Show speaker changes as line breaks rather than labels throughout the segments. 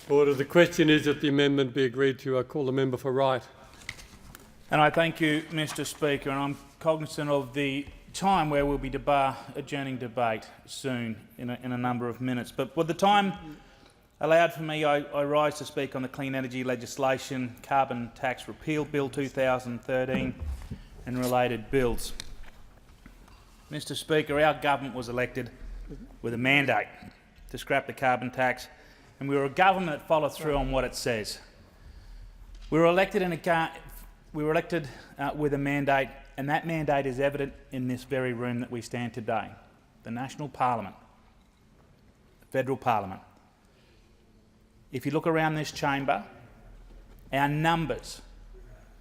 Order. The question is that the amendment be agreed to. I call the member for Wright.
And I thank you, Mr Speaker, and I'm cognizant of the time where we'll be adjourning debate soon in a number of minutes. But with the time allowed for me, I rise to speak on the clean energy legislation, Carbon Tax Repeal Bill 2013 and related bills. Mr Speaker, our government was elected with a mandate to scrap the carbon tax, and we were a government that followed through on what it says. We were elected with a mandate, and that mandate is evident in this very room that we stand today, the National Parliament, the Federal Parliament. If you look around this chamber, our numbers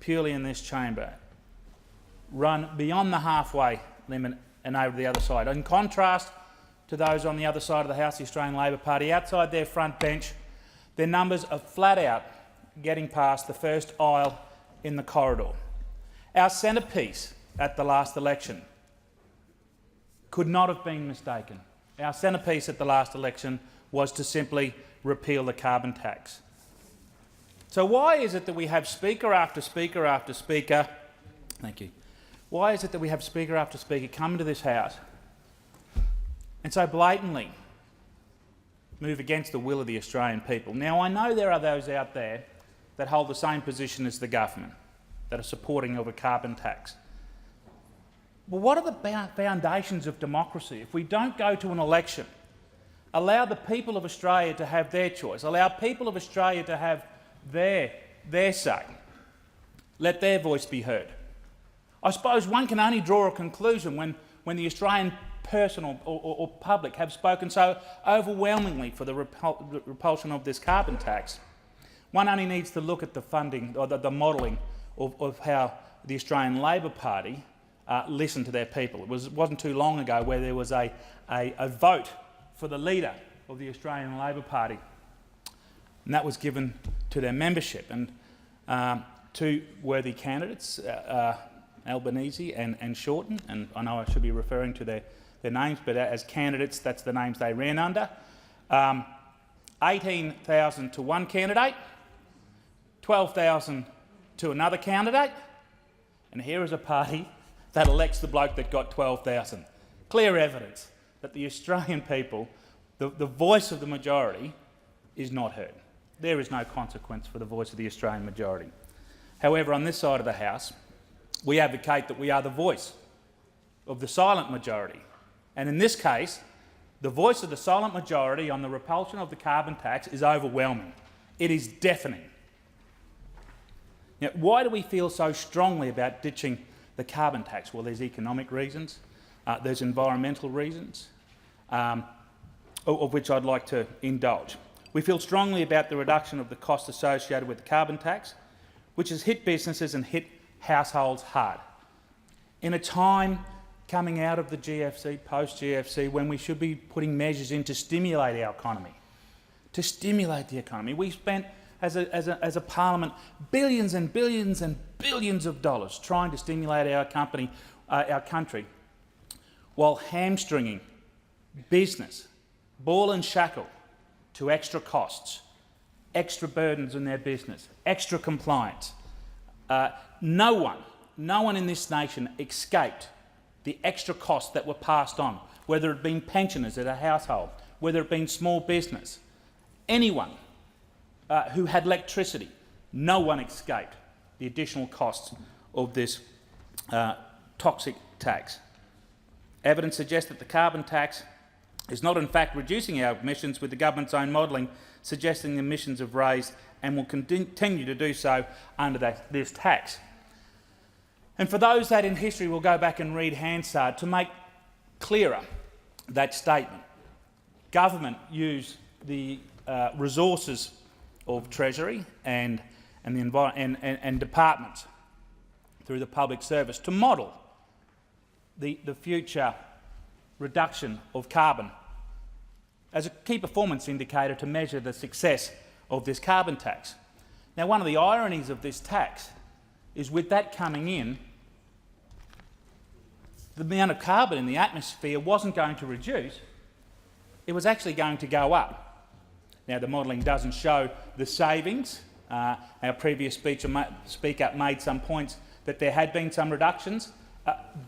purely in this chamber run beyond the halfway limit and over the other side. In contrast to those on the other side of the House, the Australian Labor Party, outside their front bench, their numbers are flat out getting past the first aisle in the corridor. Our centrepiece at the last election could not have been mistaken. Our centrepiece at the last election was to simply repeal the carbon tax. So why is it that we have speaker after speaker after speaker, why is it that we have speaker after speaker come into this House and so blatantly move against the will of the Australian people? Now, I know there are those out there that hold the same position as the government, that are supporting of a carbon tax. But what are the foundations of democracy if we don't go to an election, allow the people of Australia to have their choice, allow people of Australia to have their say, let their voice be heard? I suppose one can only draw a conclusion when the Australian person or public have spoken so overwhelmingly for the repulsion of this carbon tax. One only needs to look at the funding or the modelling of how the Australian Labor Party listened to their people. It wasn't too long ago where there was a vote for the leader of the Australian Labor Party, and that was given to their membership. And two worthy candidates, Albanese and Shorten, and I know I should be referring to their names, but as candidates, that's the names they ran under. 18,000 to one candidate, 12,000 to another candidate, and here is a party that elects the bloke that got 12,000. Clear evidence that the Australian people, the voice of the majority, is not heard. There is no consequence for the voice of the Australian majority. However, on this side of the House, we advocate that we are the voice of the silent majority. And in this case, the voice of the silent majority on the repulsion of the carbon tax is overwhelming. It is deafening. Now, why do we feel so strongly about ditching the carbon tax? Well, there's economic reasons, there's environmental reasons, of which I'd like to indulge. We feel strongly about the reduction of the cost associated with the carbon tax, which has hit businesses and hit households hard. In a time coming out of the GFC, post-GFC, when we should be putting measures in to stimulate our economy, to stimulate the economy. We spent, as a parliament, billions and billions and billions of dollars trying to stimulate our country, while hamstringing business, ball and shackle, to extra costs, extra burdens on their business, extra compliance. No one in this nation escaped the extra costs that were passed on, whether it been pensioners at a household, whether it been small business, anyone who had electricity, no one escaped the additional costs of this toxic tax. Evidence suggests that the carbon tax is not in fact reducing our emissions, with the government's own modelling suggesting the emissions have raised and will continue to do so under this tax. And for those that in history will go back and read Hansard to make clearer that statement. Government used the resources of Treasury and departments through the public service to model the future reduction of carbon as a key performance indicator to measure the success of this carbon tax. Now, one of the ironies of this tax is, with that coming in, the amount of carbon in the atmosphere wasn't going to reduce, it was actually going to go up. Now, the modelling doesn't show the savings. Our previous speaker made some points that there had been some reductions.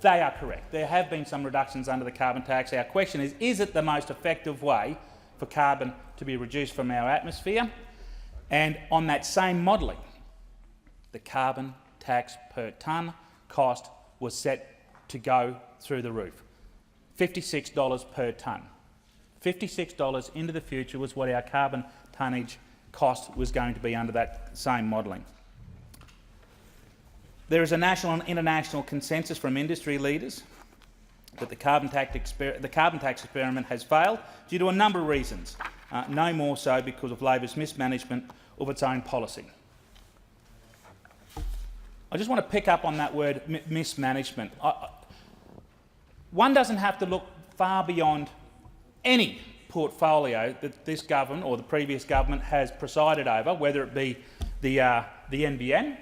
They are correct. There have been some reductions under the carbon tax. Our question is it the most effective way for carbon to be reduced from our atmosphere? And on that same modelling, the carbon tax per tonne cost was set to go through the roof. $56 per tonne. $56 into the future was what our carbon tonnage cost was going to be under that same modelling. There is a national and international consensus from industry leaders that the carbon tax experiment has failed due to a number of reasons, no more so because of Labor's mismanagement of its own policy. I just want to pick up on that word, mismanagement. One doesn't have to look far beyond any portfolio that this government or the previous government has presided over, whether it be the NBN,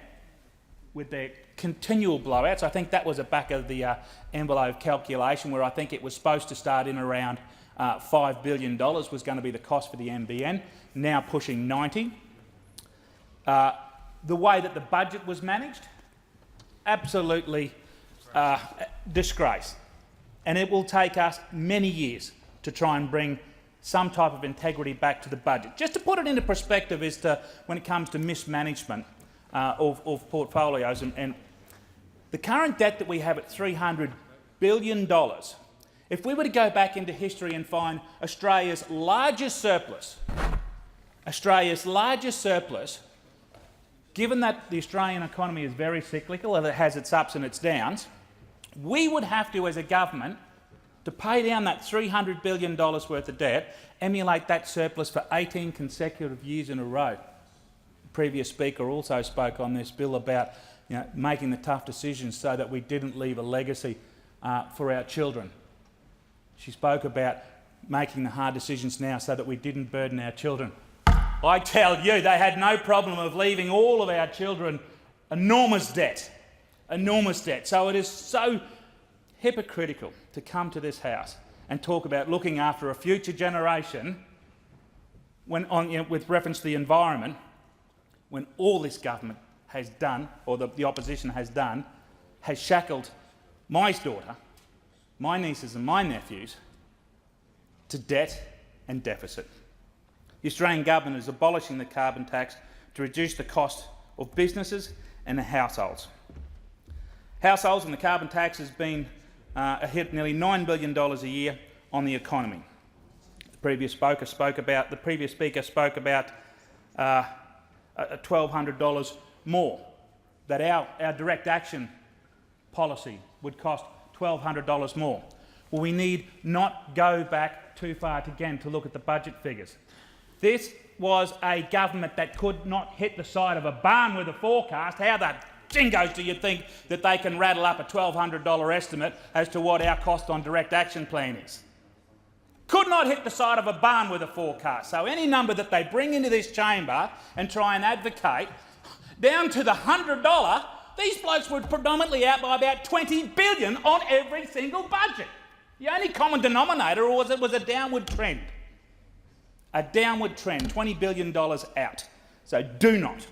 with their continual blowouts. I think that was a back of the envelope calculation where I think it was supposed to start in around $5 billion was going to be the cost for the NBN, now pushing 90. The way that the budget was managed, absolutely disgrace. And it will take us many years to try and bring some type of integrity back to the budget. Just to put it into perspective as to when it comes to mismanagement of portfolios and the current debt that we have at $300 billion, if we were to go back into history and find Australia's largest surplus, given that the Australian economy is very cyclical and it has its ups and its downs, we would have to, as a government, to pay down that $300 billion worth of debt, emulate that surplus for 18 consecutive years in a row. The previous speaker also spoke on this bill about making the tough decisions so that we didn't leave a legacy for our children. She spoke about making the hard decisions now so that we didn't burden our children. I tell you, they had no problem of leaving all of our children enormous debt. Enormous debt. So it is so hypocritical to come to this House and talk about looking after a future generation with reference to the environment, when all this government has done, or the opposition has done, has shackled my daughter, my nieces and my nephews to debt and deficit. The Australian government is abolishing the carbon tax to reduce the cost of businesses and the households. Households and the carbon tax has been hit nearly $9 billion a year on the economy. The previous speaker spoke about $1,200 more, that our direct action policy would cost $1,200 more. Well, we need not go back too far again to look at the budget figures. This was a government that could not hit the side of a barn with a forecast. How the jingoes do you think that they can rattle up a $1,200 estimate as to what our cost on direct action plan is? Could not hit the side of a barn with a forecast. So any number that they bring into this chamber and try and advocate, down to the $100, these blokes were predominantly out by about $20 billion on every single budget. The only common denominator was it was a downward trend. A downward trend, $20 billion out. So do not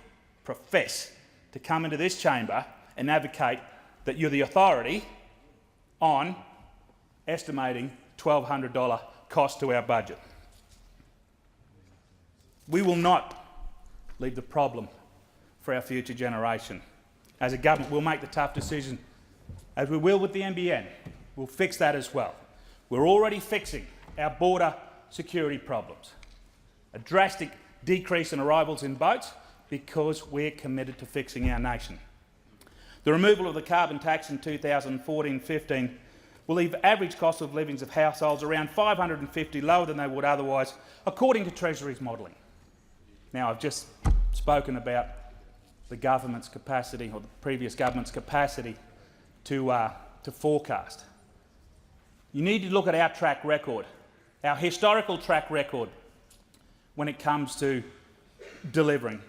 profess to come into this chamber and advocate that you're the authority on estimating $1,200 cost to our budget. We will not leave the problem for our future generation. As a government, we'll make the tough decision, as we will with the NBN. We'll fix that as well. We're already fixing our border security problems. A drastic decrease in arrivals in boats because we're committed to fixing our nation. The removal of the carbon tax in 2014-15 will leave average cost of living of households around $550 lower than they would otherwise, according to Treasury's modelling. Now, I've just spoken about the government's capacity, or the previous government's capacity, to forecast. You need to look at our track record, our historical track record, when it comes to delivering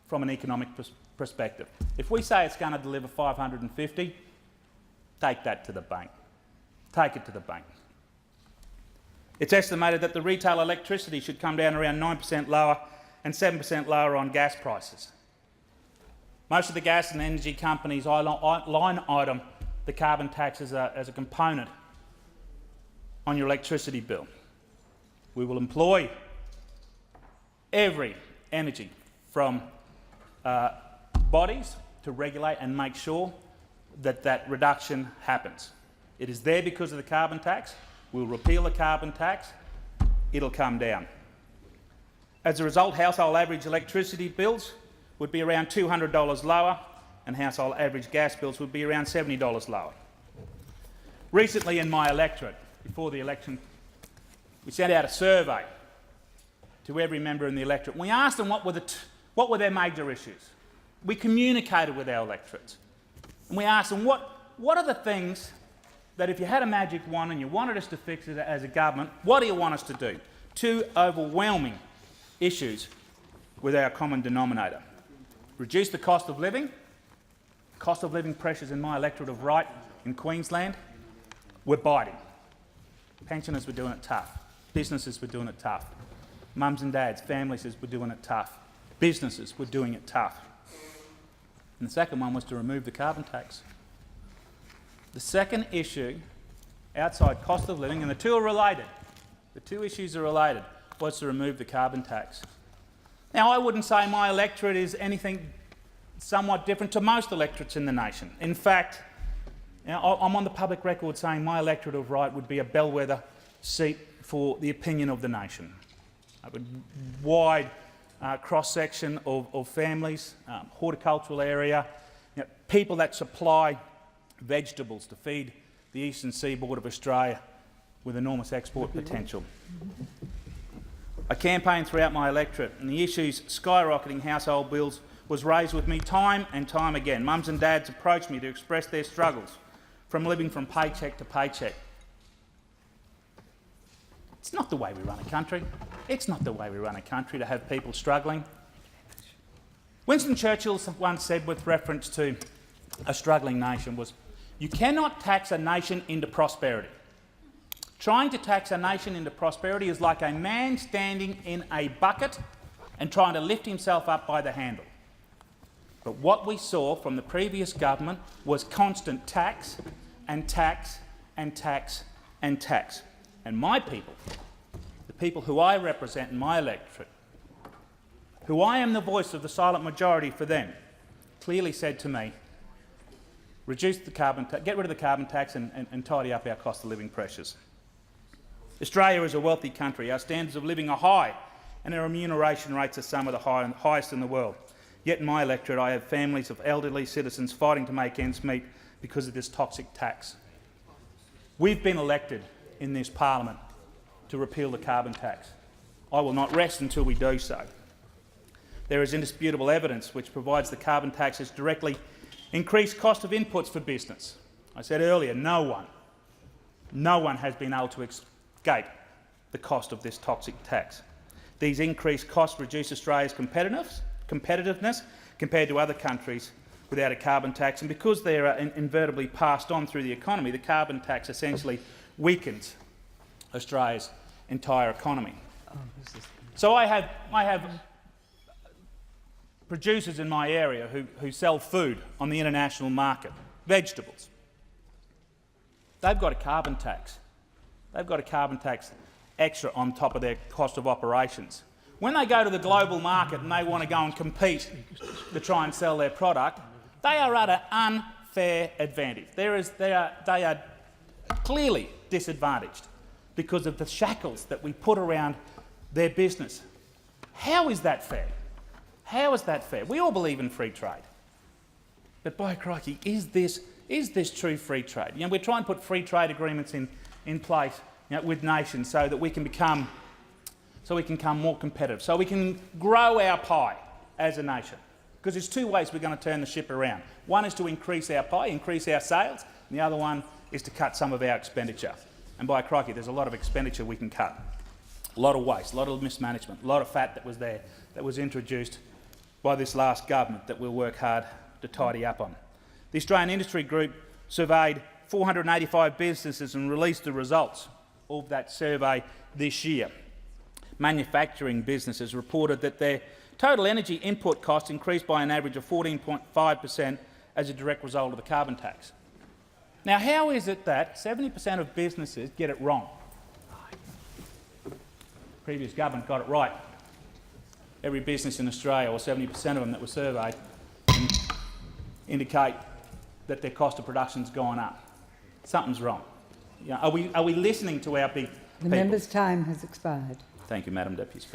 from an economic perspective. If we say it's going to deliver 550, take that to the bank. Take it to the bank. It's estimated that the retail electricity should come down around 9% lower and 7% lower on gas prices. Most of the gas and energy companies line item the carbon tax as a component on your electricity bill. We will employ every energy from bodies to regulate and make sure that that reduction happens. It is there because of the carbon tax. We'll repeal the carbon tax. It'll come down. As a result, household average electricity bills would be around $200 lower and household average gas bills would be around $70 lower. Recently in my electorate, before the election, we sent out a survey to every member in the electorate. We asked them what were their major issues. We communicated with our electorates. And we asked them, what are the things that if you had a magic wand and you wanted us to fix it as a government, what do you want us to do? Two overwhelming issues with our common denominator. Reduce the cost of living. Cost of living pressures in my electorate of right in Queensland were biting. Pensioners were doing it tough. Businesses were doing it tough. Mums and dads, families were doing it tough. Businesses were doing it tough. And the second one was to remove the carbon tax. The second issue, outside cost of living, and the two are related, the two issues are related, was to remove the carbon tax. Now, I wouldn't say my electorate is anything somewhat different to most electorates in the nation. In fact, I'm on the public record saying my electorate of right would be a bellwether seat for the opinion of the nation. A wide cross-section of families, horticultural area, people that supply vegetables to feed the eastern seaboard of Australia with enormous export potential. I campaigned throughout my electorate and the issues skyrocketing household bills was raised with me time and time again. Mums and dads approached me to express their struggles from living from paycheck to paycheck. It's not the way we run a country. It's not the way we run a country to have people struggling. Winston Churchill once said with reference to a struggling nation was, you cannot tax a nation into prosperity. Trying to tax a nation into prosperity is like a man standing in a bucket and trying to lift himself up by the handle. But what we saw from the previous government was constant tax and tax and tax and tax. And my people, the people who I represent in my electorate, who I am the voice of the silent majority for them, clearly said to me, reduce the carbon get rid of the carbon tax and tidy up our cost of living pressures. Australia is a wealthy country. Our standards of living are high and our remuneration rates are some of the highest in the world. Yet in my electorate I have families of elderly citizens fighting to make ends meet because of this toxic tax. We've been elected in this parliament to repeal the carbon tax. I will not rest until we do so. There is indisputable evidence which provides the carbon tax has directly increased cost of inputs for business. I said earlier, no one has been able to escape the cost of this toxic tax. These increased costs reduce Australia's competitiveness compared to other countries without a carbon tax, and because they are inevitably passed on through the economy, the carbon tax essentially weakens Australia's entire economy. So I have producers in my area who sell food on the international market, vegetables. They've got a carbon tax. They've got a carbon tax extra on top of their cost of operations. When they go to the global market and they want to go and compete to try and sell their product, they are at an unfair advantage. They are clearly disadvantaged because of the shackles that we put around their business. How is that fair? How is that fair? We all believe in free trade. But by crikey, is this true free trade? We're trying to put free trade agreements in place with nations so that we can become more competitive, so we can grow our pie as a nation. Because there's two ways we're going to turn the ship around. One is to increase our pie, increase our sales, and the other one is to cut some of our expenditure. And by crikey, there's a lot of expenditure we can cut. A lot of waste, a lot of mismanagement, a lot of fat that was there, that was introduced by this last government that we'll work hard to tidy up on. The Australian Industry Group surveyed 485 businesses and released the results. of that survey this year. Manufacturing businesses reported that their total energy input costs increased by an average of 14.5% as a direct result of the carbon tax. Now, how is it that 70% of businesses get it wrong? The previous government got it right. Every business in Australia, or 70% of them that were surveyed, indicate that their cost of production's gone up. Something's wrong. You know, are we listening to our big people?
The member's time has expired.
Thank you, Madam Deputy Speaker.